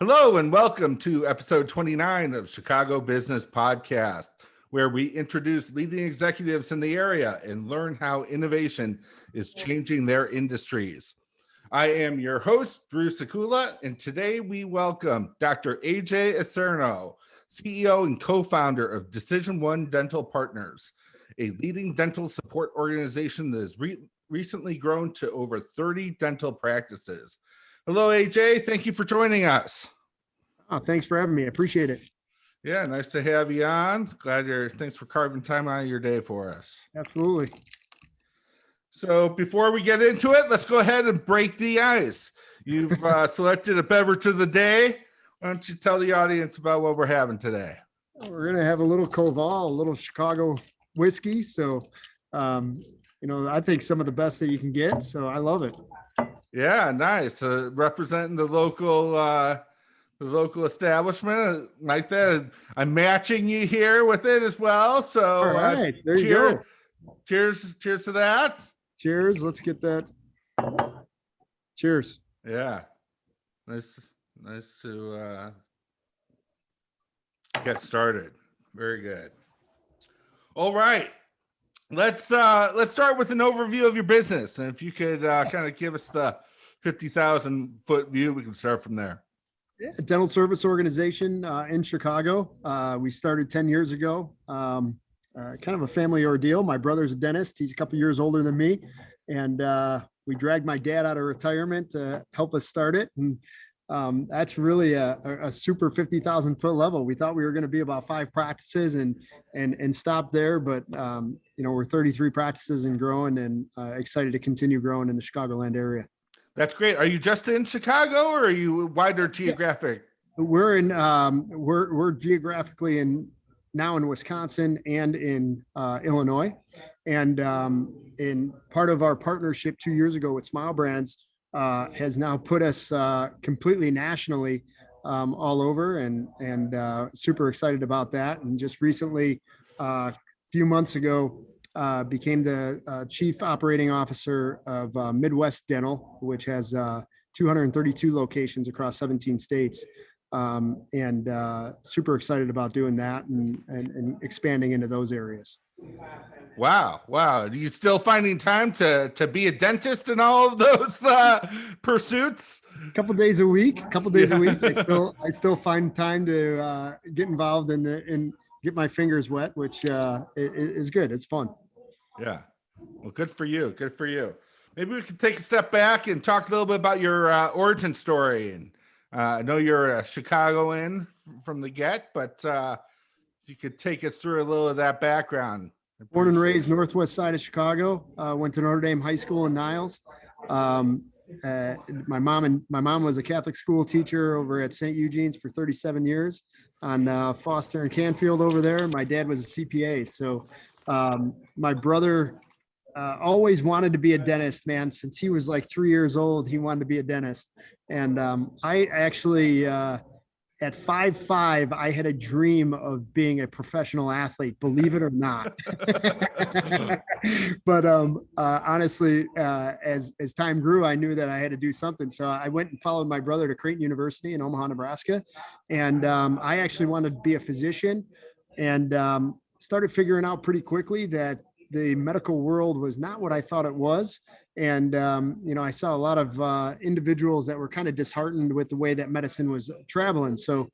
Hello and welcome to episode 29 of Chicago Business Podcast, where we introduce leading executives in the area and learn how innovation is changing their industries. I am your host, Drew Sakula, and today we welcome Dr. AJ Acierno, CEO and co-founder of DecisionOne Dental Partners, a leading dental support organization that has recently grown to over 30 dental practices. Hello, AJ. Thank you for joining us. Oh, thanks for having me. I appreciate it. Yeah, nice to have you on. Thanks for carving time out of your day for us. Absolutely. So before we get into it, let's go ahead and break the ice. You've selected a beverage of the day. Why don't you tell the audience about what we're having today? We're going to have a little Koval, a little Chicago whiskey. So, I think some of the best that you can get. So I love it. Yeah, nice. Representing the local establishment like that. I'm matching you here with it as well. So all right, there you go. Cheers to that. Cheers. Let's get that. Cheers. Yeah. Nice to get started. Very good. All right. Let's start with an overview of your business. And if you could kind of give us the 50,000 foot view, we can start from there. Yeah, dental service organization in Chicago. We started 10 years ago. Kind of a family ordeal. My brother's a dentist. He's a couple years older than me. And we dragged my dad out of retirement to help us start it. And that's really a super 50,000 foot level. We thought we were going to be about 5 practices and stop there. But, we're 33 practices and growing and excited to continue growing in the Chicagoland area. That's great. Are you just in Chicago or are you wider geographic? We're in we're geographically now in Wisconsin and in Illinois. And in part of our partnership 2 years ago with Smile Brands has now put us completely nationally all over and super excited about that. And just recently, a few months ago, became the chief operating officer of Midwest Dental, which has 232 locations across 17 states. And super excited about doing that and expanding into those areas. Wow. Are you still finding time to be a dentist in all of those pursuits? A couple days a week. I still find time to get involved and get my fingers wet, which is good. It's fun. Yeah. Well, good for you. Maybe we could take a step back and talk a little bit about your origin story. And I know you're a Chicagoan from the get, but if you could take us through a little of that background. Born and raised northwest side of Chicago. Went to Notre Dame High School in Niles. My mom was a Catholic school teacher over at St. Eugene's for 37 years on Foster and Canfield over there. My dad was a CPA. So my brother always wanted to be a dentist, man. Since he was like 3 years old, he wanted to be a dentist. And I actually, at 5'5", I had a dream of being a professional athlete, believe it or not. But honestly, as time grew, I knew that I had to do something. So I went and followed my brother to Creighton University in Omaha, Nebraska. And I actually wanted to be a physician and started figuring out pretty quickly that the medical world was not what I thought it was. And, I saw a lot of individuals that were kind of disheartened with the way that medicine was traveling. So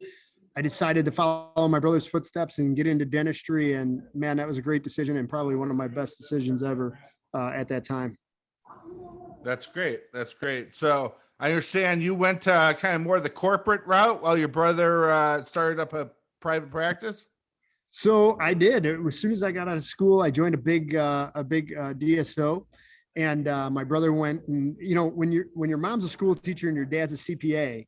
I decided to follow my brother's footsteps and get into dentistry. And man, that was a great decision and probably one of my best decisions ever at that time. That's great. So I understand you went to kind of more the corporate route while your brother started up a private practice. So I did. As soon as I got out of school, I joined a big DSO, and my brother went. And when your mom's a school teacher and your dad's a CPA,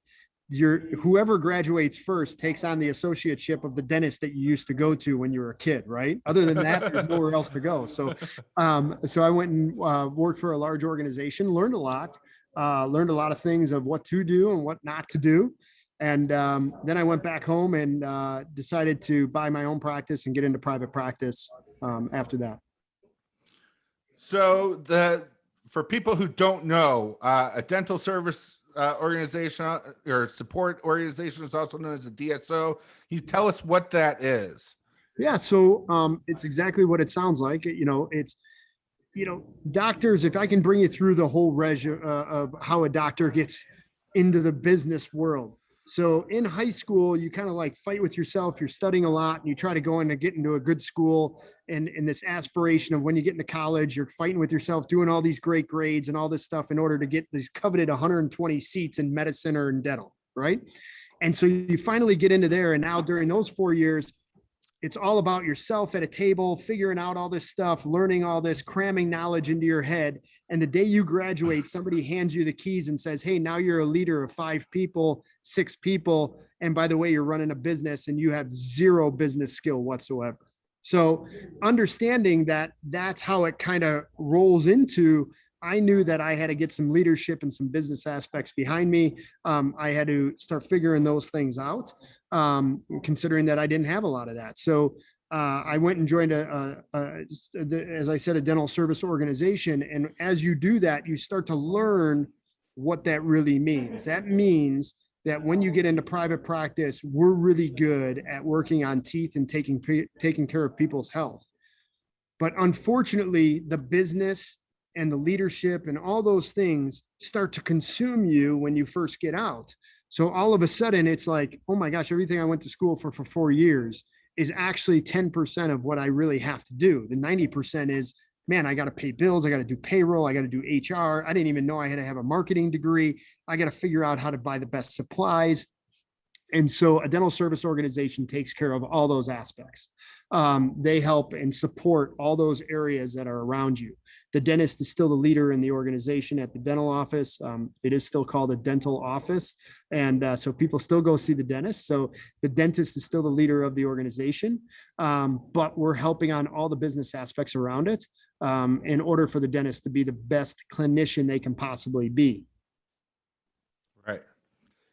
whoever graduates first takes on the associateship of the dentist that you used to go to when you were a kid, right? Other than that, there's nowhere else to go. So I went and worked for a large organization, learned a lot of things of what to do and what not to do. And then I went back home and decided to buy my own practice and get into private practice after that. So for people who don't know, a dental service organization or support organization is also known as a DSO. Can you tell us what that is? Yeah. So it's exactly what it sounds like. It's, doctors, if I can bring you through the whole of how a doctor gets into the business world. So in high school, you kind of like fight with yourself. You're studying a lot and you try to go in to get into a good school. And in this aspiration of when you get into college, you're fighting with yourself, doing all these great grades and all this stuff in order to get these coveted 120 seats in medicine or in dental, right? And so you finally get into there. And now during those 4 years, it's all about yourself at a table, figuring out all this stuff, learning all this, cramming knowledge into your head. And the day you graduate, somebody hands you the keys and says, hey, now you're a leader of 5 people, 6 people. And by the way, you're running a business and you have zero business skill whatsoever. So understanding that that's how it kind of rolls into, I knew that I had to get some leadership and some business aspects behind me. I had to start figuring those things out, considering that I didn't have a lot of that. So I went and joined as I said, a dental service organization. And as you do that, you start to learn what that really means. That means that when you get into private practice, we're really good at working on teeth and taking care of people's health. But unfortunately, the business and the leadership and all those things start to consume you when you first get out. So all of a sudden it's like, oh my gosh, everything I went to school for 4 years is actually 10% of what I really have to do. The 90% is, man, I got to pay bills. I got to do payroll. I got to do HR. I didn't even know I had to have a marketing degree. I got to figure out how to buy the best supplies. And so a dental service organization takes care of all those aspects. They help and support all those areas that are around you. The dentist is still the leader in the organization at the dental office. It is still called a dental office. And so people still go see the dentist. So the dentist is still the leader of the organization. But we're helping on all the business aspects around it in order for the dentist to be the best clinician they can possibly be. Right.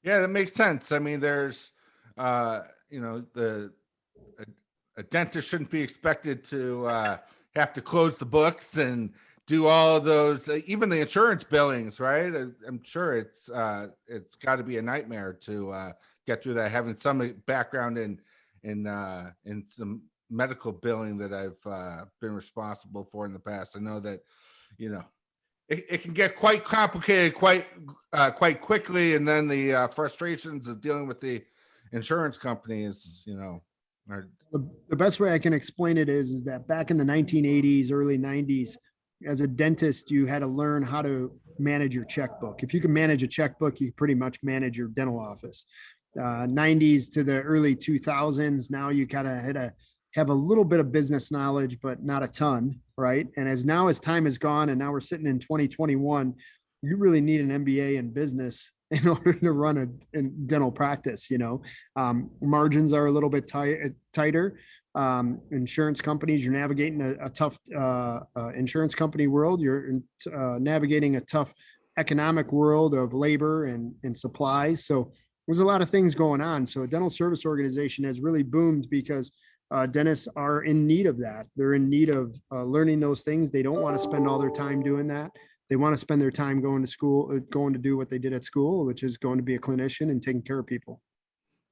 Yeah, that makes sense. I mean, there's, a dentist shouldn't be expected to have to close the books and do all of those, even the insurance billings, right? I'm sure it's got to be a nightmare to get through that. Having some background in some medical billing that I've been responsible for in the past, I know that, it can get quite complicated quite quickly, and then the frustrations of dealing with the insurance companies, are... The best way I can explain it is that back in the 1980s, early 90s, as a dentist, you had to learn how to manage your checkbook. If you can manage a checkbook, you pretty much manage your dental office. 90s to the early 2000s, now you kind of had to have a little bit of business knowledge, but not a ton, right? And as time has gone, and now we're sitting in 2021, you really need an MBA in business in order to run a dental practice. Margins are a little bit tighter. Insurance companies, you're navigating a tough insurance company world. You're navigating a tough economic world of labor and supplies. So there's a lot of things going on. So a dental service organization has really boomed because dentists are in need of that. They're in need of learning those things. They don't want to spend all their time doing that. They want to spend their time going to school, going to do what they did at school, which is going to be a clinician and taking care of people.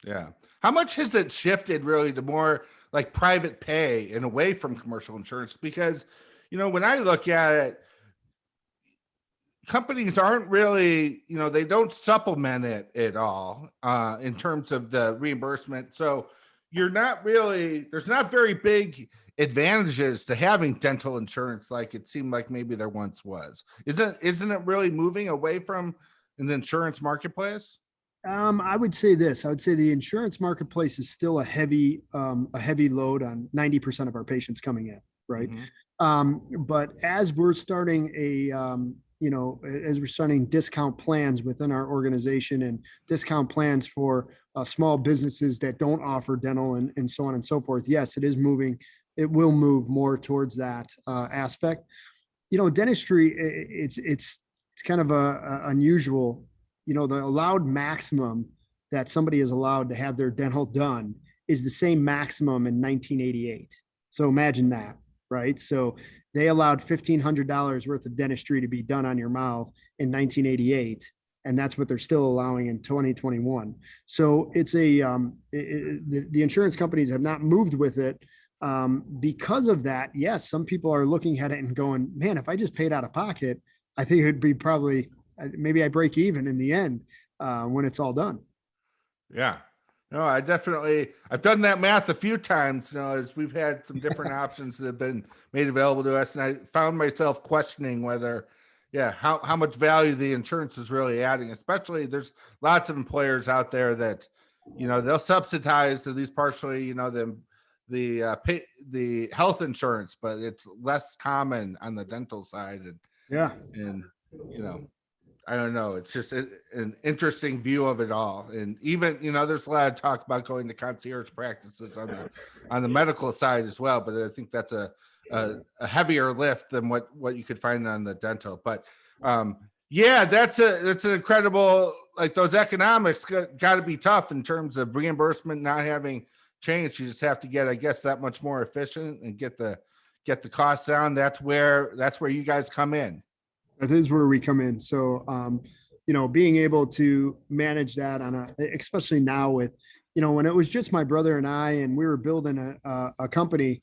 Yeah. How much has it shifted really to more like private pay and away from commercial insurance? Because, when I look at it, companies aren't really, they don't supplement it at all in terms of the reimbursement. So there's not very big advantages to having dental insurance like it seemed like maybe there once was. Isn't it really moving away from an insurance marketplace? I would say this. I would say the insurance marketplace is still a heavy load on 90% of our patients coming in, right? Mm-hmm. But as we're starting as we're starting discount plans within our organization and discount plans for small businesses that don't offer dental and so on and so forth, yes, it is moving. It will move more towards that aspect. Dentistry, it's kind of unusual. The allowed maximum that somebody is allowed to have their dental done is the same maximum in 1988. So imagine that, right? So they allowed $1,500 worth of dentistry to be done on your mouth in 1988. And that's what they're still allowing in 2021. So it's the insurance companies have not moved with it. Because of that, yes, some people are looking at it and going, man, if I just paid out of pocket, I think it'd be probably, maybe I break even in the end when it's all done. Yeah. No, I've done that math a few times, as we've had some different options that have been made available to us. And I found myself questioning whether, how much value the insurance is really adding, especially there's lots of employers out there that, they'll subsidize at least partially, the health insurance, but it's less common on the dental side. Yeah. And, I don't know. It's just an interesting view of it all. And even, there's a lot of talk about going to concierge practices on the medical side as well. But I think that's a heavier lift than what you could find on the dental. But that's an incredible, like those economics got to be tough in terms of reimbursement not having changed. You just have to get, I guess, that much more efficient and get the costs down. That's where you guys come in. That is where we come in. So, being able to manage that especially now with, when it was just my brother and I, and we were building a company,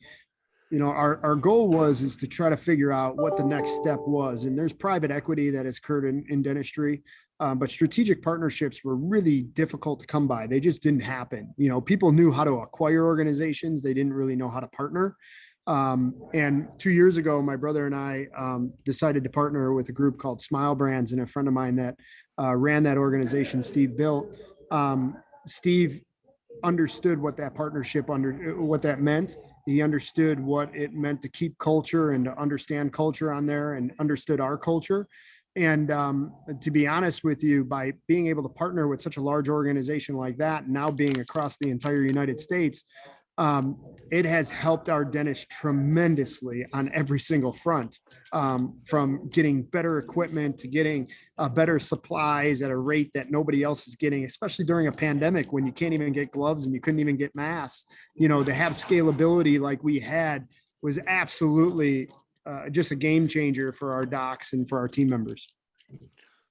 our goal is to try to figure out what the next step was. And there's private equity that has occurred in dentistry, but strategic partnerships were really difficult to come by. They just didn't happen. People knew how to acquire organizations. They didn't really know how to partner. And 2 years ago, my brother and I decided to partner with a group called Smile Brands, and a friend of mine that ran that organization, Steve, built. Steve understood what that partnership what that meant. He understood what it meant to keep culture and to understand culture on there, and understood our culture. And to be honest with you, by being able to partner with such a large organization like that, now being across the entire United States, it has helped our dentists tremendously on every single front, from getting better equipment to getting better supplies at a rate that nobody else is getting, especially during a pandemic when you can't even get gloves and you couldn't even get masks. To have scalability like we had was absolutely just a game changer for our docs and for our team members.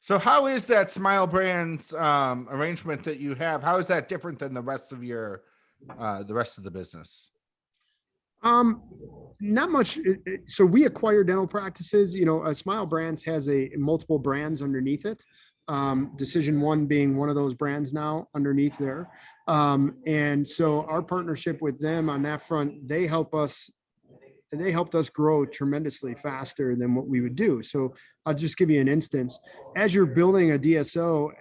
So how is that Smile Brands arrangement that you have? How is that different than the rest of the business? Not much. So we acquire dental practices. Smile Brands has multiple brands underneath it. DecisionOne being one of those brands now underneath there. And so our partnership with them on that front, they helped us grow tremendously faster than what we would do. So I'll just give you an instance. As you're building a DSO,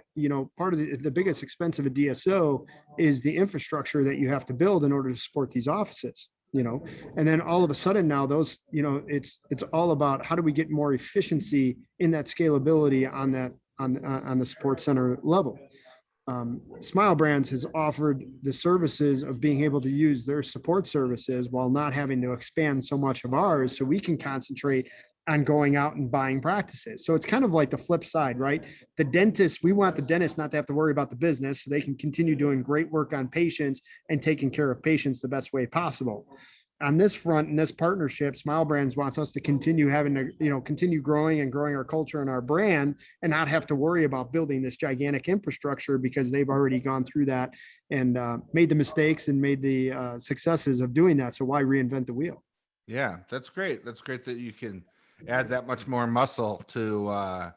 part of the biggest expense of a DSO is the infrastructure that you have to build in order to support these offices. And then all of a sudden now those, it's all about how do we get more efficiency in that scalability on the support center level. Smile Brands has offered the services of being able to use their support services while not having to expand so much of ours, so we can concentrate on going out and buying practices. So it's kind of like the flip side, right? We want the dentist not to have to worry about the business, so they can continue doing great work on patients and taking care of patients the best way possible. On this front, in this partnership, Smile Brands wants us to continue continue growing our culture and our brand, and not have to worry about building this gigantic infrastructure, because they've already gone through that and made the mistakes and made the successes of doing that. So why reinvent the wheel? Yeah, that's great. That's great that you can add that much more muscle to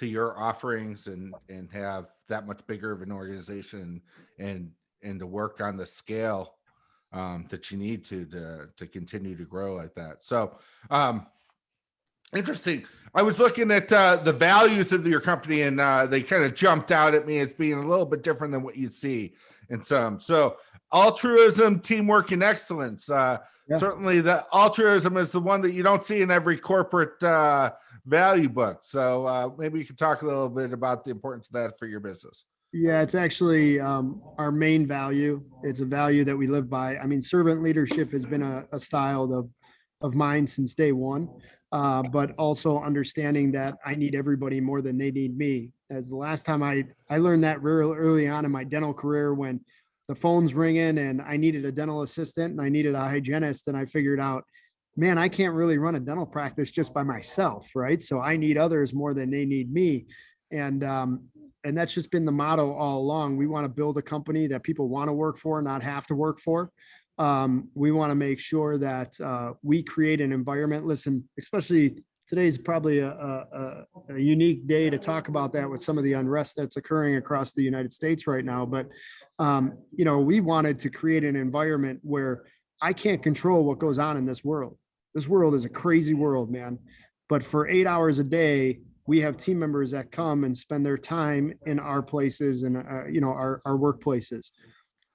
your offerings and have that much bigger of an organization and to work on the scale that you need to continue to grow like that. So interesting. I was looking at the values of your company, and they kind of jumped out at me as being a little bit different than what you see in some. So altruism, teamwork, and excellence. Certainly the altruism is the one that you don't see in every corporate value book. So maybe you could talk a little bit about the importance of that for your business. Yeah, it's actually our main value. It's a value that we live by. I mean, servant leadership has been a style of mine since day one, but also understanding that I need everybody more than they need me. As the last time I learned that real early on in my dental career, when the phone's ringing and I needed a dental assistant and I needed a hygienist, and I figured out, man, I can't really run a dental practice just by myself, right? So I need others more than they need me. And and that's just been the motto all along. We want to build a company that people want to work for, not have to work for. We want to make sure that we create an environment. Listen, especially today's probably a unique day to talk about that with some of the unrest that's occurring across the United States right now. But, we wanted to create an environment where I can't control what goes on in this world. This world is a crazy world, man. But for 8 hours a day, we have team members that come and spend their time in our places and, our workplaces.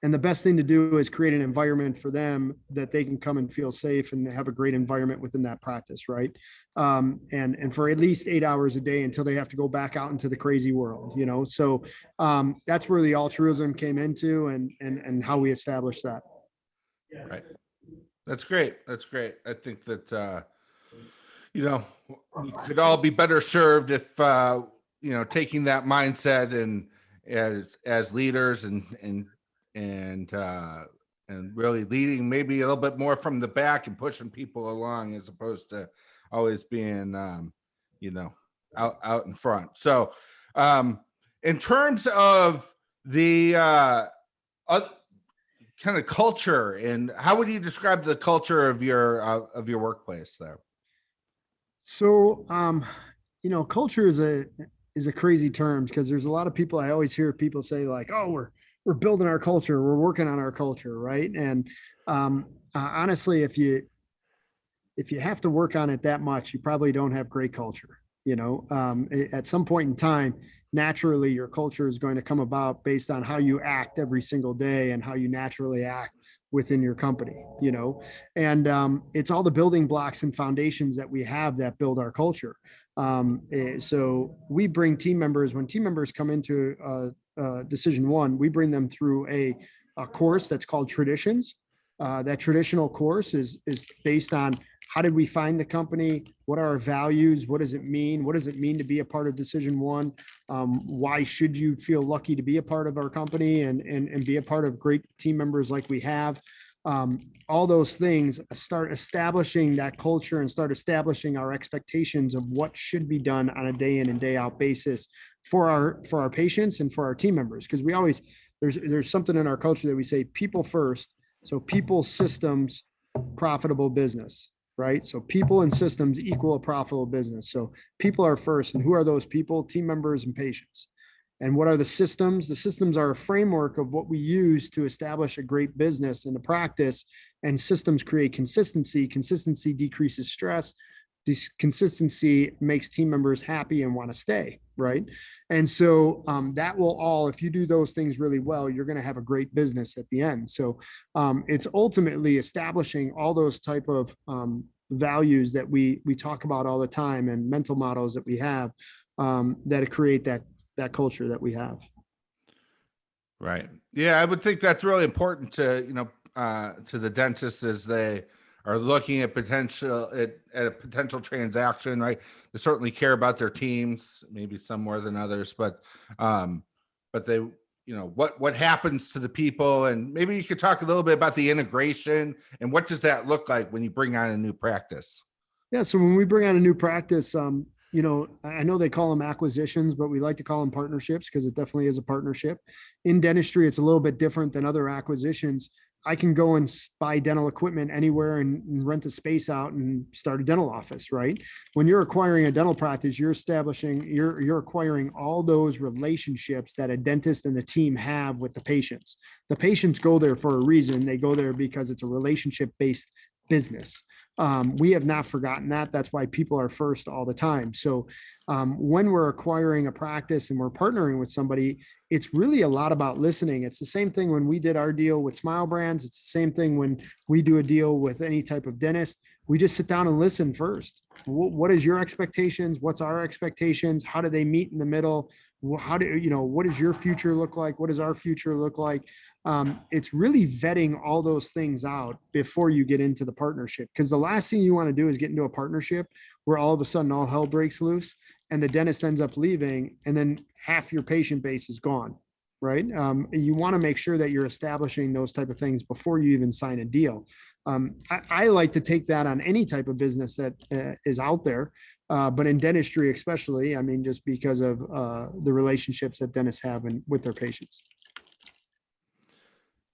And the best thing to do is create an environment for them that they can come and feel safe and have a great environment within that practice, right? And for at least 8 hours a day until they have to go back out into the crazy world, So that's where the altruism came into and how we established that. Right. That's great. That's great. I think that, we could all be better served if, taking that mindset and as leaders and really leading maybe a little bit more from the back and pushing people along as opposed to always being, out in front. So, in terms of the kind of culture, and how would you describe the culture of your workplace there? So, culture is a crazy term because there's a lot of people. I always hear people say like, "Oh, we're building our culture, we're working on our culture," right? And honestly, if you have to work on it that much, you probably don't have great culture. At some point in time, naturally, your culture is going to come about based on how you act every single day and how you naturally act within your company, and it's all the building blocks and foundations that we have that build our culture. So we bring team members, when team members come into DecisionOne, we bring them through a course that's called Traditions. That traditional course is based on how did we find the company? What are our values? What does it mean? What does it mean to be a part of DecisionOne? Why should you feel lucky to be a part of our company and be a part of great team members like we have? All those things start establishing that culture and start establishing our expectations of what should be done on a day in and day out basis for our patients and for our team members. Because we always, there's something in our culture that we say people first. So people, systems, profitable business, right? So people and systems equal a profitable business. So people are first. And who are those people? Team members and patients. And what are the systems? The systems are a framework of what we use to establish a great business and a practice. And systems create consistency. Consistency decreases stress. This consistency makes team members happy and want to stay, right? And so that will all, if you do those things really well, you're going to have a great business at the end. So it's ultimately establishing all those type of values that we talk about all the time and mental models that we have that create that culture that we have. Right. Yeah, I would think that's really important to the dentists as they are looking at a potential transaction, right? They certainly care about their teams, maybe some more than others, but they, what happens to the people, and maybe you could talk a little bit about the integration and what does that look like when you bring on a new practice? Yeah. So when we bring on a new practice, I know they call them acquisitions, but we like to call them partnerships because it definitely is a partnership. In dentistry, it's a little bit different than other acquisitions. I can go and buy dental equipment anywhere and rent a space out and start a dental office, right? When you're acquiring a dental practice, you're acquiring all those relationships that a dentist and the team have with the patients. The patients go there for a reason. They go there because it's a relationship-based business. We have not forgotten that. That's why people are first all the time. So when we're acquiring a practice and we're partnering with somebody, it's really a lot about listening. It's the same thing when we did our deal with Smile Brands. It's the same thing when we do a deal with any type of dentist. We just sit down and listen first. What is your expectations? What's our expectations? How do they meet in the middle? What does your future look like? What does our future look like? It's really vetting all those things out before you get into the partnership. Because the last thing you want to do is get into a partnership where all of a sudden all hell breaks loose and the dentist ends up leaving and then half your patient base is gone, right? You want to make sure that you're establishing those type of things before you even sign a deal. I like to take that on any type of business that is out there. But in dentistry, especially, I mean, just because of the relationships that dentists have with their patients.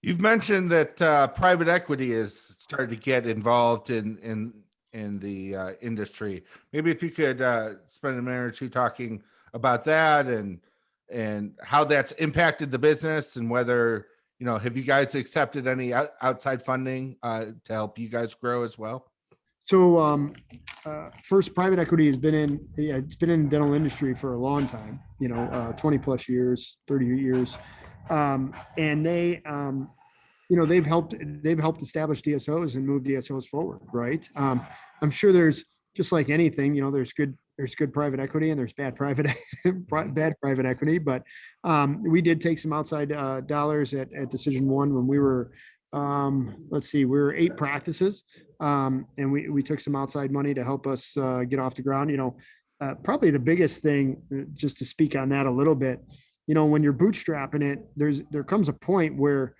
You've mentioned that private equity has started to get involved in the industry. Maybe if you could spend a minute or two talking about that and how that's impacted the business, and whether, have you guys accepted any outside funding to help you guys grow as well? So first, private equity has been it's been in the dental industry for a long time, 20 plus years, 30 years. And they've helped establish DSOs and move DSOs forward. Right. I'm sure there's, just like anything, there's good private equity and there's bad bad private equity. But we did take some outside dollars at DecisionOne when we were, we were 8 practices. And we took some outside money to help us get off the ground. Probably the biggest thing, just to speak on that a little bit, when you're bootstrapping it, there comes a point where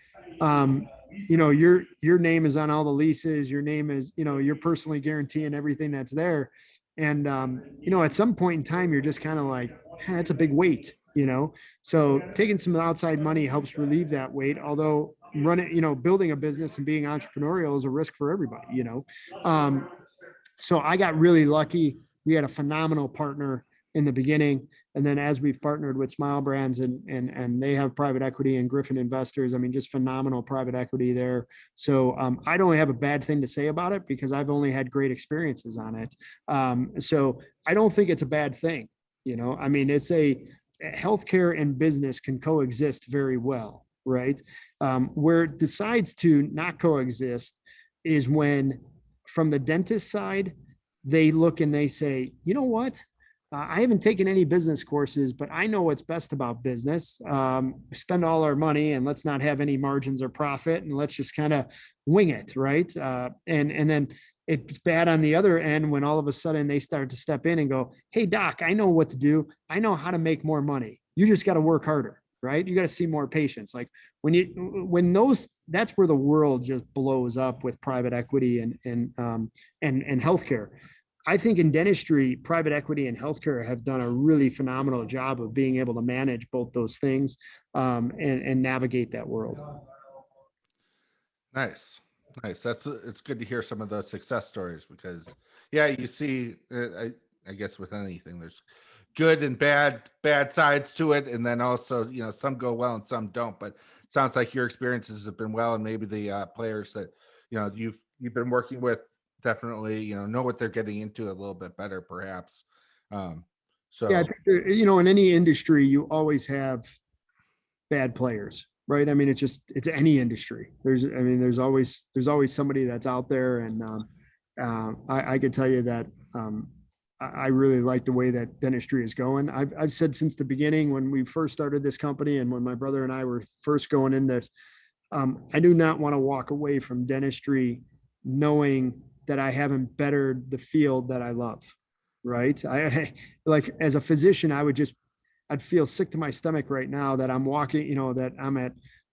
your name is on all the leases, your name is, you're personally guaranteeing everything that's there. And at some point in time, you're just kind of like, that's a big weight, so taking some outside money helps relieve that weight. Although building a business and being entrepreneurial is a risk for everybody. So I got really lucky. We had a phenomenal partner in the beginning. And then as we've partnered with Smile Brands and they have private equity and Griffin Investors, I mean, just phenomenal private equity there. So I don't have a bad thing to say about it because I've only had great experiences on it. So I don't think it's a bad thing. I mean, healthcare and business can coexist very well, right? Where it decides to not coexist is when, from the dentist side, they look and they say, you know what? I haven't taken any business courses, but I know what's best about business. Spend all our money and let's not have any margins or profit, and let's just kind of wing it, right? And then it's bad on the other end when all of a sudden they start to step in and go, hey, doc, I know what to do. I know how to make more money. You just got to work harder, right? You got to see more patients. Like that's where the world just blows up with private equity and healthcare. I think in dentistry, private equity and healthcare have done a really phenomenal job of being able to manage both those things and navigate that world. Nice. It's good to hear some of those success stories because, yeah, you see, I guess with anything, there's good and bad sides to it, and then also, some go well and some don't. But it sounds like your experiences have been well, and maybe the players that you've been working with definitely know what they're getting into a little bit better, perhaps. So yeah, I think in any industry you always have bad players, right? I mean, it's any industry. There's always somebody that's out there, and I could tell you that I really like the way that dentistry is going. I've said since the beginning when we first started this company and when my brother and I were first going in this, I do not want to walk away from dentistry knowing that I haven't bettered the field that I love, right? I like, as a physician, I'd feel sick to my stomach right now that I'm walking, that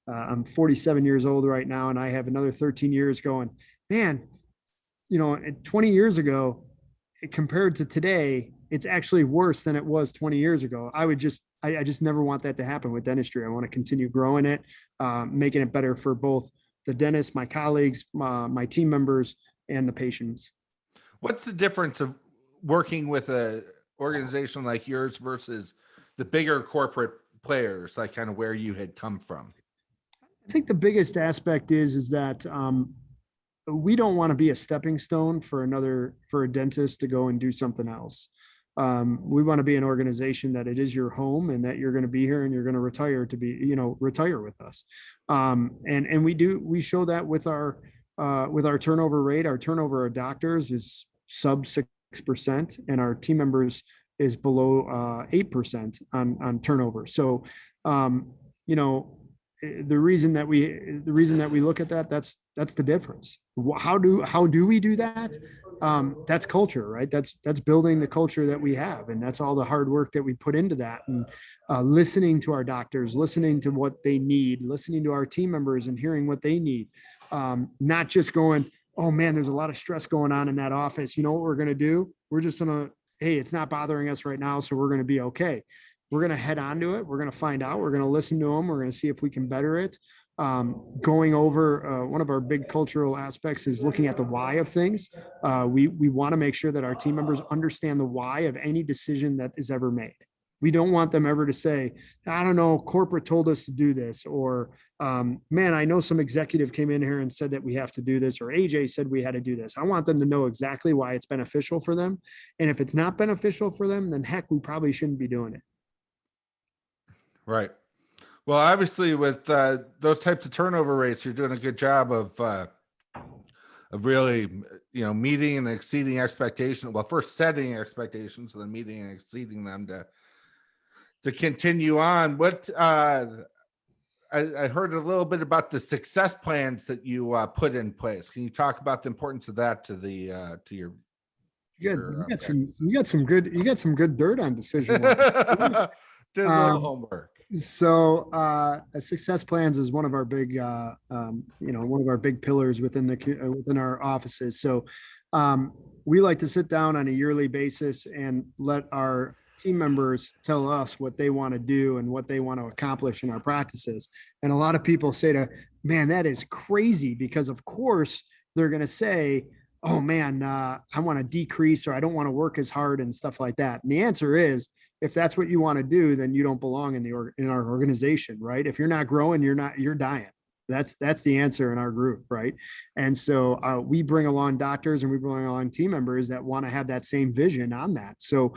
I'm 47 years old right now and I have another 13 years going, man, 20 years ago compared to today, it's actually worse than it was 20 years ago. I just never want that to happen with dentistry. I want to continue growing it, making it better for both the dentists, my colleagues, my team members, and the patients. What's the difference of working with a organization like yours versus the bigger corporate players, like kind of where you had come from? I think the biggest aspect is that we don't want to be a stepping stone for a dentist to go and do something else. We want to be an organization that it is your home and that you're going to be here and you're going to retire with us. And we show that with our turnover rate. Our turnover of doctors is sub 6% and our team members is below 8% on turnover. So, the reason that we look at that's the difference. How do we do that? That's culture, right? That's building the culture that we have, and that's all the hard work that we put into that, and listening to our doctors, listening to what they need, listening to our team members and hearing what they need. Not just going, oh man, there's a lot of stress going on in that office. You know what we're going to do? We're just going to hey, it's not bothering us right now, so we're going to be okay. We're going to head on to it. We're going to find out. We're going to listen to them. We're going to see if we can better it. Going over one of our big cultural aspects is looking at the why of things. We want to make sure that our team members understand the why of any decision that is ever made. We don't want them ever to say, I don't know, corporate told us to do this, or man, I know some executive came in here and said that we have to do this, or AJ said we had to do this. I want them to know exactly why it's beneficial for them. And if it's not beneficial for them, then heck, we probably shouldn't be doing it. Right. Well, obviously, with those types of turnover rates, you're doing a good job of really, meeting and exceeding expectations. Well, first setting expectations, and then meeting and exceeding them to continue on. What I heard a little bit about the success plans that you put in place. Can you talk about the importance of that to your? You got some good dirt on DecisionOne. Did a little homework. So success plans is one of our big one of our big pillars within our offices. So we like to sit down on a yearly basis and let our team members tell us what they want to do and what they want to accomplish in our practices. And a lot of people say man, that is crazy, because of course they're going to say, oh man, I want to decrease, or I don't want to work as hard and stuff like that. And the answer is, if that's what you want to do, then you don't belong in our organization, right? If you're not growing, you're dying. That's the answer in our group, right? And so we bring along doctors and we bring along team members that want to have that same vision on that. So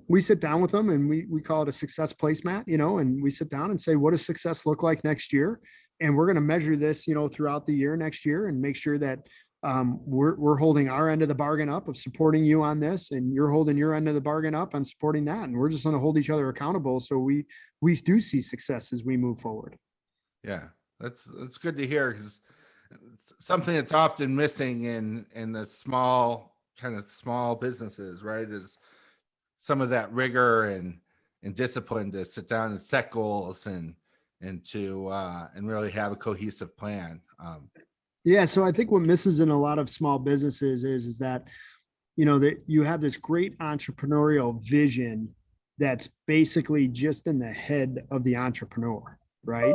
we sit down with them and we call it a success placemat, and we sit down and say, what does success look like next year? And we're going to measure this, throughout the year next year, and make sure that we're holding our end of the bargain up of supporting you on this, and you're holding your end of the bargain up on supporting that. And we're just going to hold each other accountable. So we do see success as we move forward. Yeah, that's good to hear, because it's something that's often missing in the small businesses, right? Is some of that rigor and discipline to sit down and set goals and really have a cohesive plan. Yeah. So I think what misses in a lot of small businesses is that, that you have this great entrepreneurial vision that's basically just in the head of the entrepreneur, right?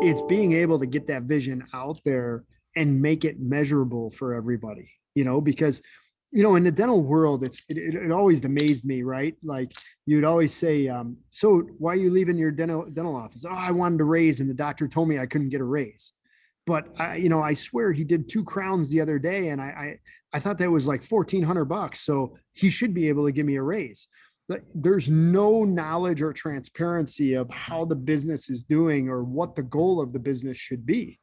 It's being able to get that vision out there and make it measurable for everybody, because, in the dental world, it always amazed me, right? Like you'd always say, so why are you leaving your dental office? Oh, I wanted a raise, and the doctor told me I couldn't get a raise. But I swear he did 2 crowns the other day, and I thought that was like $1,400. So he should be able to give me a raise. There's no knowledge or transparency of how the business is doing or what the goal of the business should be.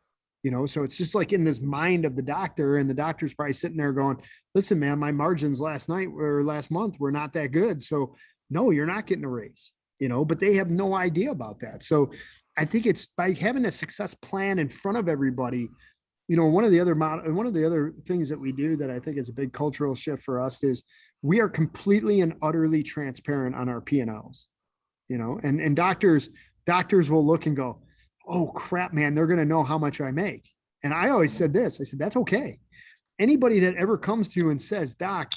So it's just like in this mind of the doctor, and the doctor's probably sitting there going, listen, man, my margins last month were not that good. So no, you're not getting a raise, but they have no idea about that. So I think it's by having a success plan in front of everybody. One of the other things that we do that I think is a big cultural shift for us is we are completely and utterly transparent on our P&Ls, and doctors will look and go, oh crap, man, they're going to know how much I make. And I always said this, I said, that's okay. Anybody that ever comes to you and says, doc,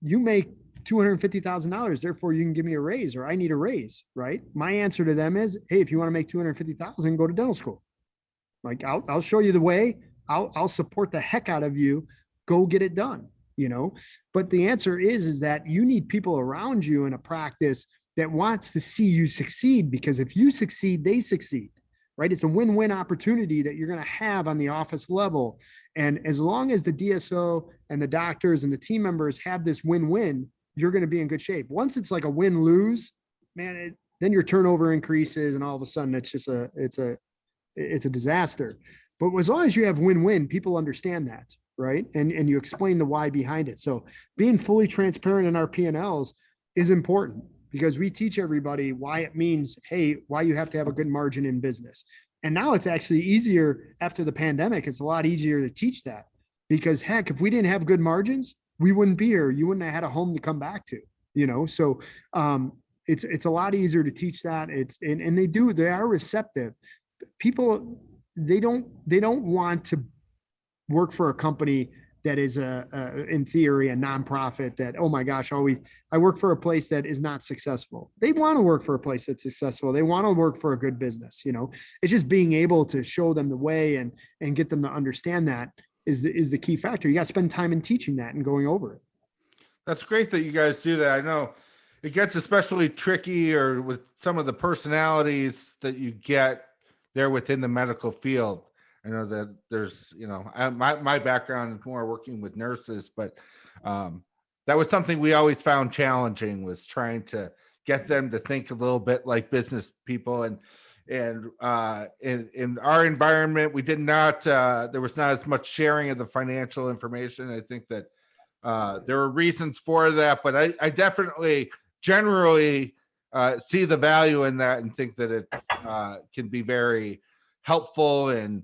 you make $250,000, therefore you can give me a raise, or I need a raise, right? My answer to them is, hey, if you want to make $250,000, go to dental school. Like I'll show you the way. I'll support the heck out of you. Go get it done, But the answer is that you need people around you in a practice that wants to see you succeed, because if you succeed, they succeed, right? It's a win-win opportunity that you're going to have on the office level. And as long as the DSO and the doctors and the team members have this win-win, you're going to be in good shape. Once it's like a win-lose, man, then your turnover increases, and all of a sudden it's just it's a disaster. But as long as you have win-win, people understand that, right? And you explain the why behind it. So being fully transparent in our P&Ls is important, because we teach everybody why it means, hey, why you have to have a good margin in business. And now it's actually easier after the pandemic. It's a lot easier to teach that, because heck, if we didn't have good margins, we wouldn't be here. You wouldn't have had a home to come back to, So it's a lot easier to teach that. And they are receptive. People, they don't want to work for a company that is in theory a nonprofit that, oh my gosh, I work for a place that is not successful. They want to work for a place that's successful. They want to work for a good business. It's just being able to show them the way and get them to understand that is the key factor. You got to spend time in teaching that and going over it. That's great that you guys do that. I know it gets especially tricky or with some of the personalities that you get there within the medical field. I know that there's, my background is more working with nurses, but that was something we always found challenging, was trying to get them to think a little bit like business people. And in our environment, we did not, there was not as much sharing of the financial information. I think that there were reasons for that, but I definitely generally see the value in that and think that it can be very helpful and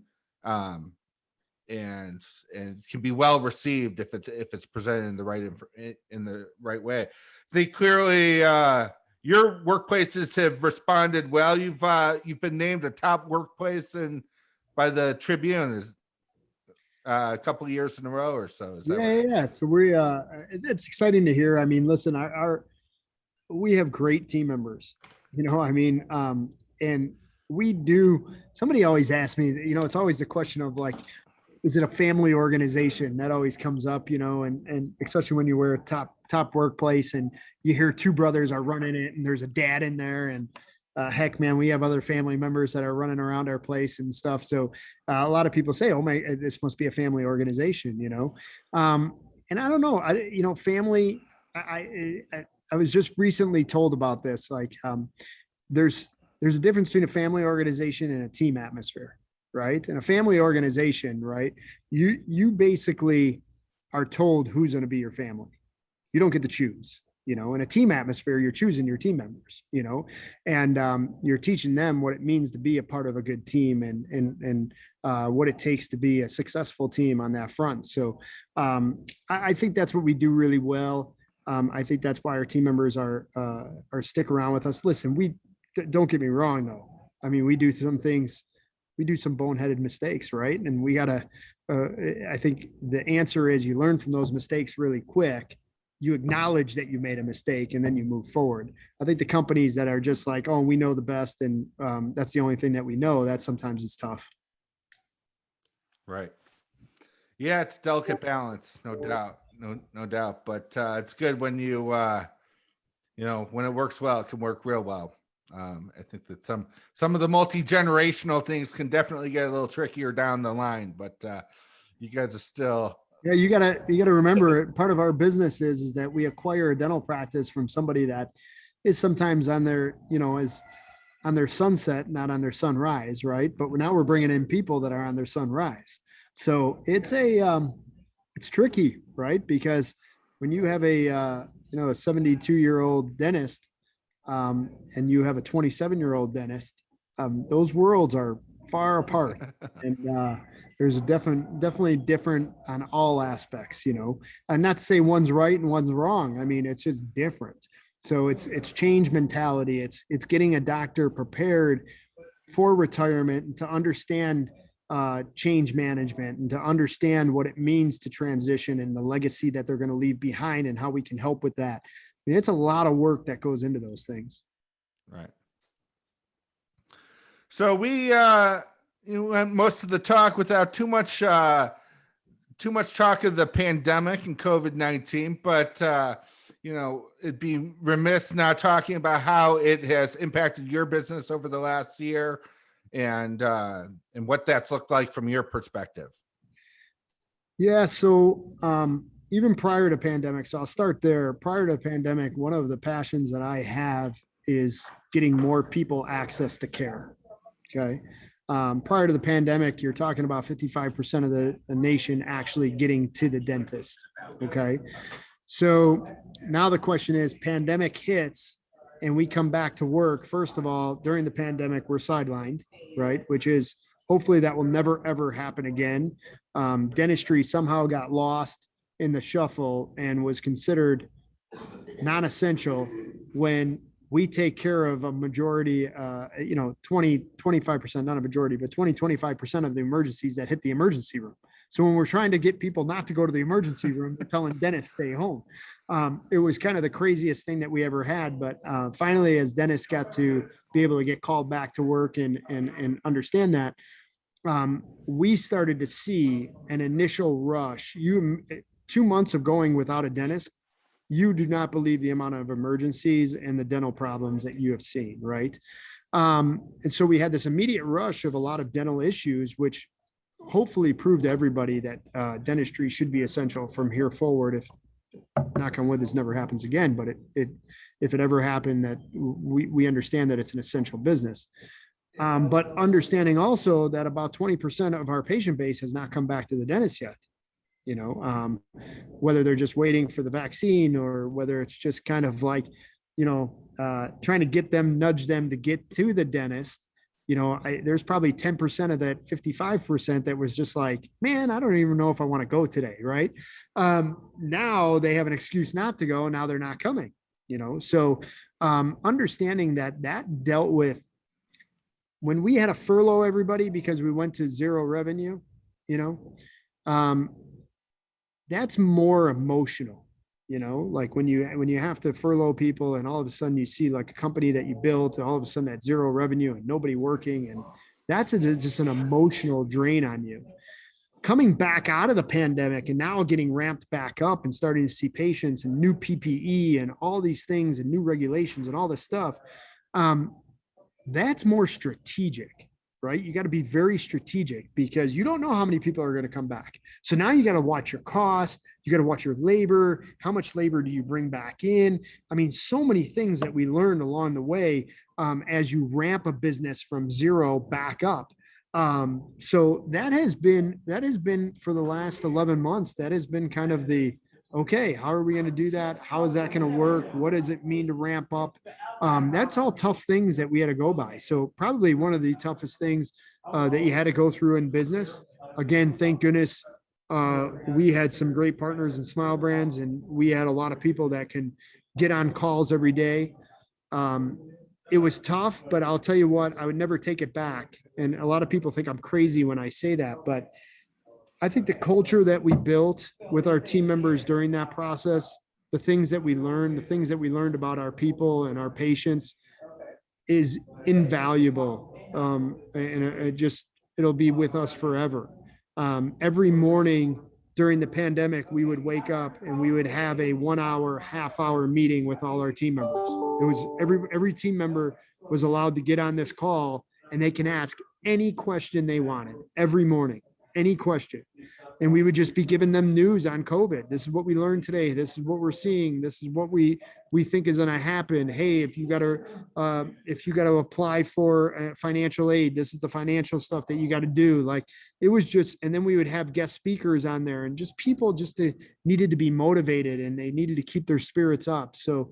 can be well received if it's presented in the right way. I think clearly your workplaces have responded well. You've been named a top workplace by the Tribune a couple of years in a row or so. Is that right? Yeah. So it's exciting to hear. I mean, listen, we have great team members, and we do. Somebody always asks me, it's always the question of like, is it a family organization? That always comes up, and especially when you wear a top workplace and you hear two brothers are running it and there's a dad in there, and heck, man, we have other family members that are running around our place and stuff. So a lot of people say, oh my, this must be a family organization, and I don't know, family, I was just recently told about this. Like, there's a difference between a family organization and a team atmosphere, right? And a family organization, right? You basically are told who's going to be your family. You don't get to choose. In a team atmosphere, you're choosing your team members, and you're teaching them what it means to be a part of a good team and what it takes to be a successful team on that front. So I think that's what we do really well. I think that's why our team members are stick around with us. Listen, don't get me wrong though. I mean, we do some things, we do some boneheaded mistakes, right? And we gotta. I think the answer is you learn from those mistakes really quick. You acknowledge that you made a mistake and then you move forward. I think the companies that are just like, oh, we know the best and that's the only thing that we know, that sometimes it's tough. Right. Yeah, it's delicate balance, no doubt. No doubt. But it's good when when it works well, it can work real well. I think that some of the multi-generational things can definitely get a little trickier down the line, but you guys are still. Yeah, you gotta remember, part of our business is that we acquire a dental practice from somebody that is sometimes on their, is on their sunset, not on their sunrise, right? But now we're bringing in people that are on their sunrise. So it's tricky, right? Because when you have a 72-year-old dentist and you have a 27-year-old dentist, those worlds are far apart, and there's definitely different on all aspects, and not to say one's right and one's wrong. I mean, it's just different. So it's change mentality. It's getting a doctor prepared for retirement and to understand change management and to understand what it means to transition and the legacy that they're going to leave behind and how we can help with that. I mean, it's a lot of work that goes into those things. Right. So we most of the talk without too much talk of the pandemic and COVID-19, but it'd be remiss not talking about how it has impacted your business over the last year and what that's looked like from your perspective. Yeah. So even prior to pandemic, so I'll start there. Prior to the pandemic, one of the passions that I have is getting more people access to care. Okay. Prior to the pandemic, you're talking about 55% of the nation actually getting to the dentist. Okay. So now the question is, pandemic hits and we come back to work. First of all, during the pandemic, we're sidelined, right? Which is hopefully that will never, ever happen again. Dentistry somehow got lost in the shuffle and was considered non-essential when we take care of a majority, 25%, not a majority, but 25% of the emergencies that hit the emergency room. So when we're trying to get people not to go to the emergency room, we're telling dentists stay home. It was kind of the craziest thing that we ever had. But finally, as dentists got to be able to get called back to work and understand that, we started to see an initial rush. 2 months of going without a dentist, you do not believe the amount of emergencies and the dental problems that you have seen, right? And so we had this immediate rush of a lot of dental issues, which hopefully proved to everybody that dentistry should be essential from here forward. If, knock on wood, this never happens again, but if it ever happened, that we understand that it's an essential business. But understanding also that about 20% of our patient base has not come back to the dentist yet. Whether they're just waiting for the vaccine or whether it's just kind of like, trying to nudge them to get to the dentist. There's probably 10% of that 55% that was just like, man, I don't even know if I want to go today. Right. Now they have an excuse not to go. Now they're not coming, so understanding that dealt with when we had to furlough everybody because we went to zero revenue, that's more emotional, like when you have to furlough people and all of a sudden you see like a company that you built, all of a sudden at zero revenue and nobody working. And that's just an emotional drain on you. Coming back out of the pandemic and now getting ramped back up and starting to see patients and new PPE and all these things and new regulations and all this stuff. That's more strategic, right? You got to be very strategic because you don't know how many people are going to come back. So now you got to watch your cost. You got to watch your labor. How much labor do you bring back in? I mean, so many things that we learned along the way as you ramp a business from zero back up. So that has been for the last 11 months, that has been kind of okay, how are we going to do that? How is that going to work? What does it mean to ramp up? That's all tough things that we had to go by. So probably one of the toughest things that you had to go through in business. Again, thank goodness we had some great partners in Smile Brands, and we had a lot of people that can get on calls every day. It was tough, but I'll tell you what, I would never take it back. And a lot of people think I'm crazy when I say that, but I think the culture that we built with our team members during that process, the things that we learned about our people and our patients is invaluable. And it'll be with us forever. Every morning during the pandemic, we would wake up and we would have a 1 hour, half-hour meeting with all our team members. It was every team member was allowed to get on this call and they can ask any question they wanted every morning. Any question. And we would just be giving them news on COVID. This is what we learned today. This is what we're seeing. This is what we think is going to happen. Hey, if you got to apply for financial aid, this is the financial stuff that you got to do. Like it was just, and then we would have guest speakers on there and just people needed to be motivated and they needed to keep their spirits up. So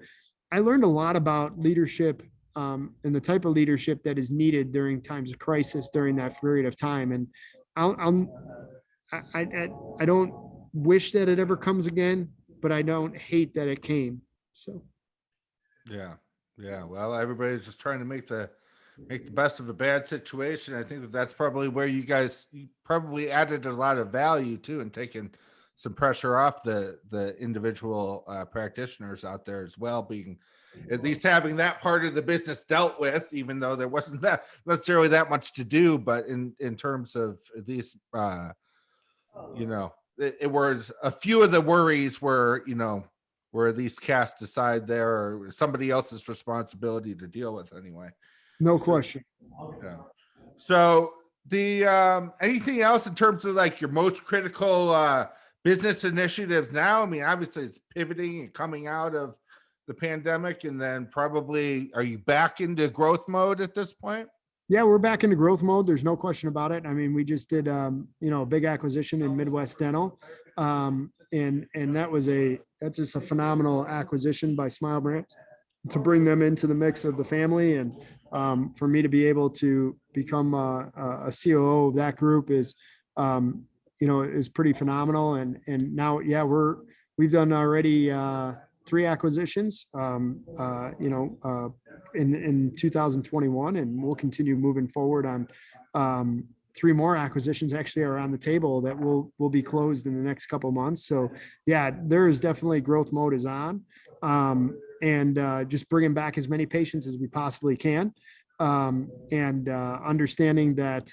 I learned a lot about leadership and the type of leadership that is needed during times of crisis during that period of time. And I don't wish that it ever comes again, but I don't hate that it came. So, yeah. Well, everybody's just trying to make the best of a bad situation. I think that's probably where you probably added a lot of value too, and taking some pressure off the individual practitioners out there as well, being at least having that part of the business dealt with, even though there wasn't that necessarily that much to do, but in terms of at least, it was a few of the worries were at least cast aside there, or somebody else's responsibility to deal with anyway. No question. Yeah. So the anything else in terms of like your most critical business initiatives now? I mean, obviously it's pivoting and coming out of the pandemic, and then probably are you back into growth mode at this point? Yeah, we're back into growth mode. There's no question about it. I mean, we just did a big acquisition in Midwest Dental. And that's just a phenomenal acquisition by Smile Brands to bring them into the mix of the family. And for me to be able to become a COO of that group is pretty phenomenal. And now, yeah, we've done already three acquisitions, in 2021, and we'll continue moving forward on three more acquisitions actually are on the table that will be closed in the next couple of months. So yeah, there is definitely growth mode is on, and just bringing back as many patients as we possibly can, and understanding that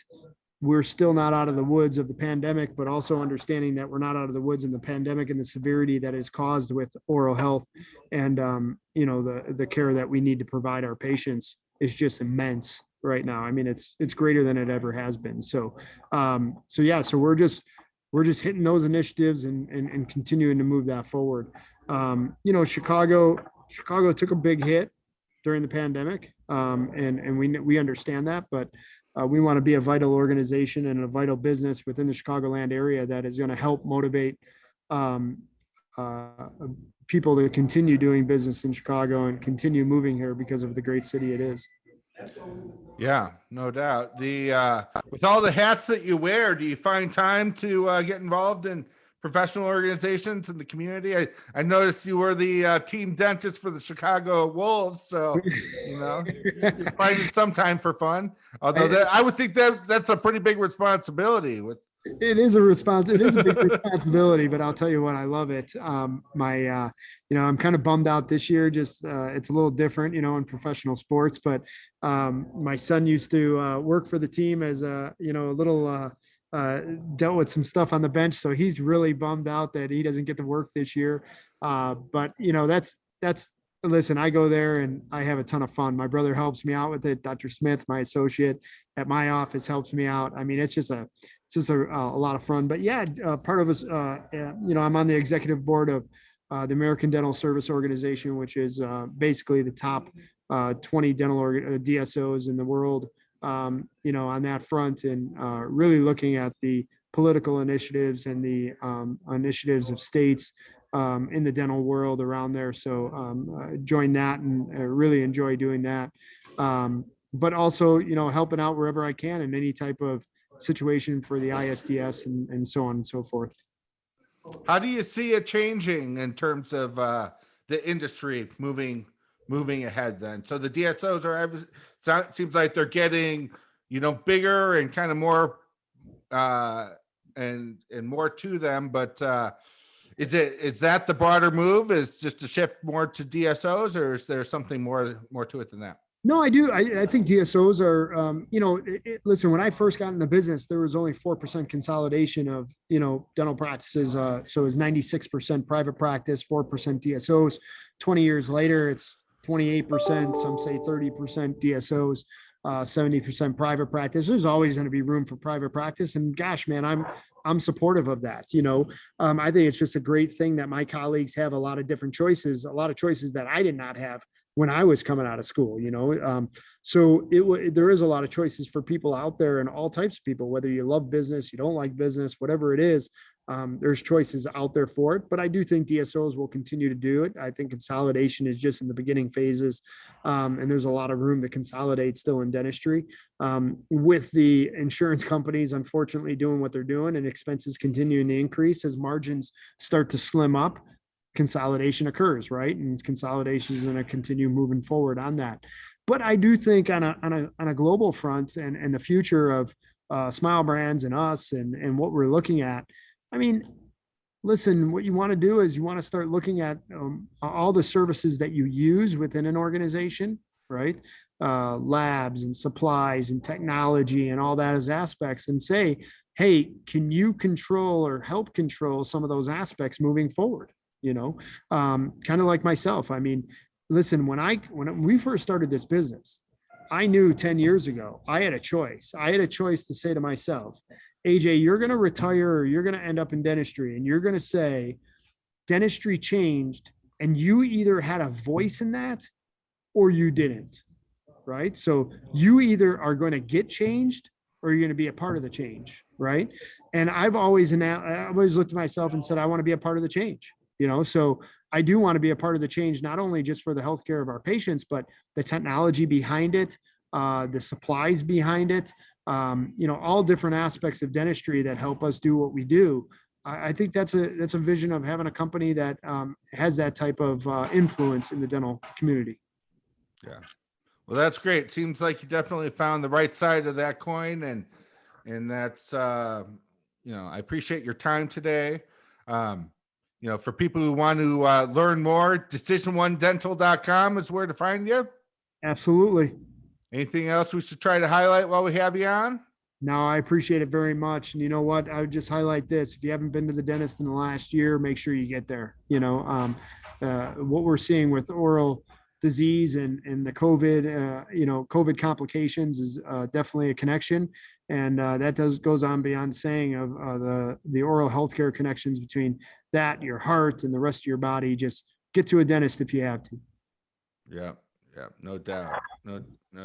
we're still not out of the woods of the pandemic, but also understanding that we're not out of the woods in the pandemic and the severity that is caused with oral health, and the care that we need to provide our patients is just immense right now. I mean, it's greater than it ever has been. So we're just hitting those initiatives and continuing to move that forward. Chicago took a big hit during the pandemic, and we understand that, but we want to be a vital organization and a vital business within the Chicagoland area that is going to help motivate people to continue doing business in Chicago and continue moving here because of the great city it is. Yeah, no doubt. With all the hats that you wear, do you find time to get involved in professional organizations in the community? I noticed you were the team dentist for the Chicago Wolves, so you're finding some time for fun. Although I would think that's a pretty big responsibility. It is a big responsibility, but I'll tell you what, I love it. I'm kind of bummed out this year. Just it's a little different, in professional sports. But my son used to work for the team as a little. Dealt with some stuff on the bench, so he's really bummed out that he doesn't get to work this year. But that's listen, I go there and I have a ton of fun. My brother helps me out with it. Dr. Smith, my associate at my office, helps me out. I mean, it's just a lot of fun. But yeah, part of us, I'm on the executive board of the American Dental Service Organization, which is basically the top 20 dental DSOs in the world. On that front, and really looking at the political initiatives and the initiatives of states in the dental world around there. So join that and really enjoy doing that. But also, helping out wherever I can in any type of situation for the ISDS and so on and so forth. How do you see it changing in terms of the industry moving ahead then? So the DSOs seems like they're getting, bigger and kind of more and more to them, but is that the broader move, is just to shift more to DSOs, or is there something more to it than that? No, I do. I think DSOs are, listen, when I first got in the business, there was only 4% consolidation of, dental practices. So it was 96% private practice, 4% DSOs. 20 years later, it's 28%, some say 30% DSOs, 70% private practice. There's always going to be room for private practice. And gosh, man, I'm supportive of that. I think it's just a great thing that my colleagues have a lot of different choices, a lot of choices that I did not have when I was coming out of school, so there is a lot of choices for people out there, and all types of people, whether you love business, you don't like business, whatever it is, there's choices out there for it. But I do think DSOs will continue to do it. I think consolidation is just in the beginning phases, and there's a lot of room to consolidate still in dentistry, with the insurance companies unfortunately doing what they're doing and expenses continuing to increase as margins start to slim up. Consolidation occurs, right? And consolidation is going to continue moving forward on that. But I do think on a global front and the future of Smile Brands and us and what we're looking at, I mean, listen, what you want to do is you want to start looking at all the services that you use within an organization, right? Labs and supplies and technology and all that as aspects, and say, hey, can you control or help control some of those aspects moving forward? Kind of like myself. I mean, listen, when we first started this business, I knew 10 years ago, I had a choice. I had a choice to say to myself, AJ, you're going to retire or you're going to end up in dentistry, and you're going to say dentistry changed, and you either had a voice in that or you didn't, right? So you either are going to get changed or you're going to be a part of the change, right? And I've always looked at myself and said, I want to be a part of the change. So I do want to be a part of the change, not only just for the healthcare of our patients, but the technology behind it, the supplies behind it, all different aspects of dentistry that help us do what we do. I think that's a vision of having a company that has that type of influence in the dental community. Yeah. Well, that's great. Seems like you definitely found the right side of that coin, and that's I appreciate your time today. For people who want to learn more, decisiononedental.com is where to find you. Absolutely. Anything else we should try to highlight while we have you on? No, I appreciate it very much. And you know what? I would just highlight this. If you haven't been to the dentist in the last year, make sure you get there. What we're seeing with oral disease and the COVID complications is definitely a connection. And that goes on beyond saying of the oral healthcare connections between that, your heart, and the rest of your body. Just get to a dentist if you have to. Yeah. Yeah, no doubt. No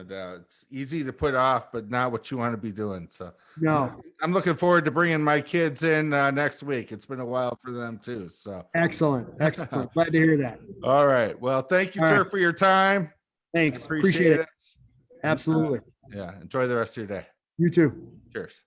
doubt. It's easy to put off, but not what you want to be doing. So No. I'm looking forward to bringing my kids in next week. It's been a while for them too. So Excellent. Glad to hear that. all right. Well, thank you, All sir, right. for your time. Thanks. Appreciate it. Absolutely. Yeah. Enjoy the rest of your day. You too. Cheers.